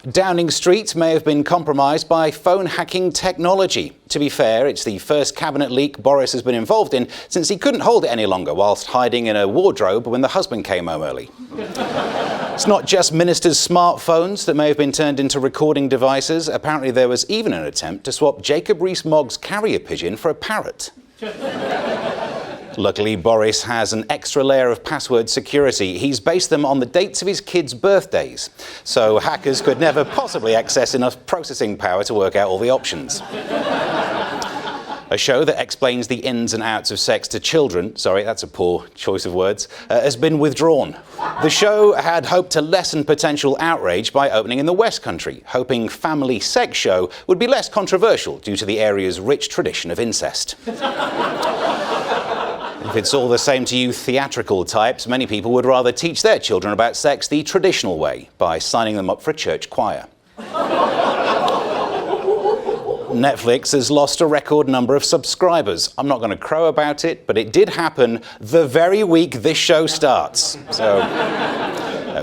Downing Street may have been compromised by phone hacking technology. To be fair, it's the first cabinet leak Boris has been involved in since he couldn't hold it any longer whilst hiding in a wardrobe when the husband came home early. It's not just ministers' smartphones that may have been turned into recording devices. Apparently there was even an attempt to swap Jacob Rees-Mogg's carrier pigeon for a parrot. Luckily, Boris has an extra layer of password security. He's based them on the dates of his kids' birthdays, so hackers could never possibly access enough processing power to work out all the options. A show that explains the ins and outs of sex to children, sorry, that's a poor choice of words, has been withdrawn. The show had hoped to lessen potential outrage by opening in the West Country, hoping Family Sex Show would be less controversial due to the area's rich tradition of incest. If it's all the same to you theatrical types, many people would rather teach their children about sex the traditional way, by signing them up for a church choir. Netflix has lost a record number of subscribers. I'm not going to crow about it, but it did happen the very week this show starts. So,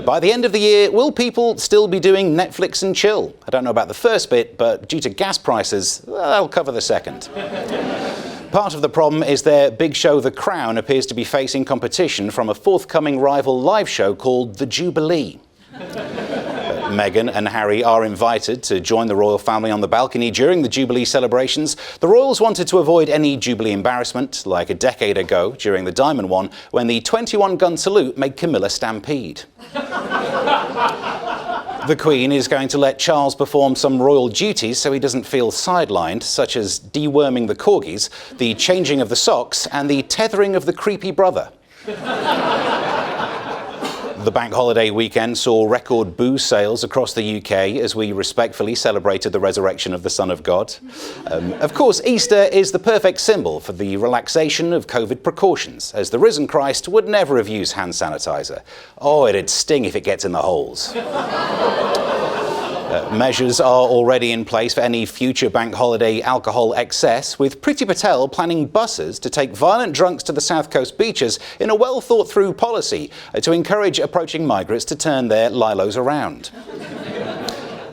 by the end of the year, will people still be doing Netflix and chill? I don't know about the first bit, but due to gas prices, that'll cover the second. Part of the problem is their big show The Crown appears to be facing competition from a forthcoming rival live show called The Jubilee. Meghan and Harry are invited to join the royal family on the balcony during the Jubilee celebrations. The royals wanted to avoid any Jubilee embarrassment, like a decade ago during the Diamond one, when the 21-gun salute made Camilla stampede. The Queen is going to let Charles perform some royal duties so he doesn't feel sidelined, such as deworming the corgis, the changing of the socks, and the tethering of the creepy brother. The bank holiday weekend saw record booze sales across the UK as we respectfully celebrated the resurrection of the Son of God. Of course, Easter is the perfect symbol for the relaxation of COVID precautions, as the risen Christ would never have used hand sanitizer. Oh, it'd sting if it gets in the holes. Measures are already in place for any future bank holiday alcohol excess, with Priti Patel planning buses to take violent drunks to the South Coast beaches in a well-thought-through policy to encourage approaching migrants to turn their lilos around.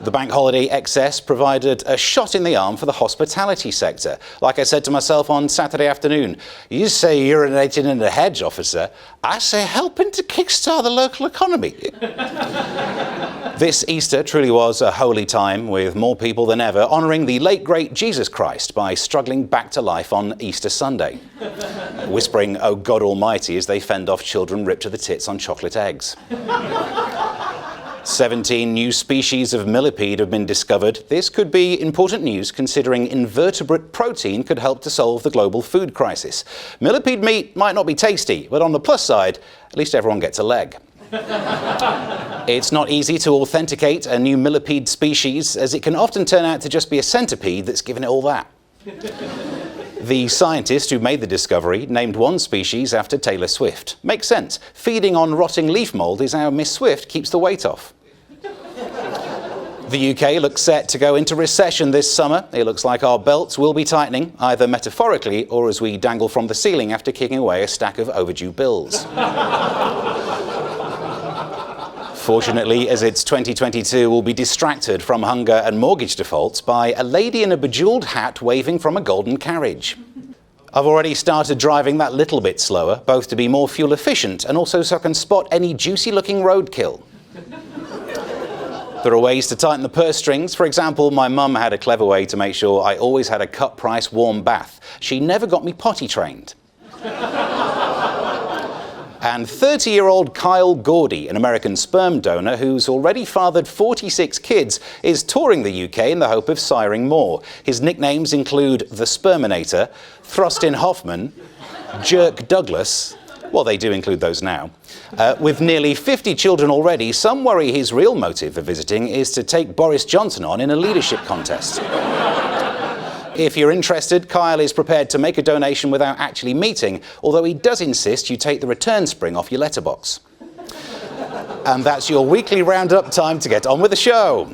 The bank holiday excess provided a shot in the arm for the hospitality sector. Like I said to myself on Saturday afternoon, you say urinating in the hedge, officer. I say helping to kickstart the local economy. This Easter truly was a holy time, with more people than ever honouring the late great Jesus Christ by struggling back to life on Easter Sunday, whispering, "Oh God Almighty," as they fend off children ripped to the tits on chocolate eggs. 17 new species of millipede have been discovered. This could be important news considering invertebrate protein could help to solve the global food crisis. Millipede meat might not be tasty, but on the plus side, at least everyone gets a leg. It's not easy to authenticate a new millipede species, as it can often turn out to just be a centipede that's given it all that. The scientist who made the discovery named one species after Taylor Swift. Makes sense. Feeding on rotting leaf mould is how Miss Swift keeps the weight off. The UK looks set to go into recession this summer. It looks like our belts will be tightening, either metaphorically or as we dangle from the ceiling after kicking away a stack of overdue bills. Fortunately, as it's 2022, we'll be distracted from hunger and mortgage defaults by a lady in a bejewelled hat waving from a golden carriage. I've already started driving that little bit slower, both to be more fuel efficient and also so I can spot any juicy-looking roadkill. There are ways to tighten the purse strings. For example, my mum had a clever way to make sure I always had a cut-price warm bath. She never got me potty trained. And 30-year-old Kyle Gordy, an American sperm donor who's already fathered 46 kids, is touring the UK in the hope of siring more. His nicknames include the Sperminator, Thrustin Hoffman, Jerk Douglas. Well, they do include those now. With nearly 50 children already, some worry his real motive for visiting is to take Boris Johnson on in a leadership contest. If you're interested, Kyle is prepared to make a donation without actually meeting, although he does insist you take the return spring off your letterbox. And that's your weekly roundup. Time to get on with the show.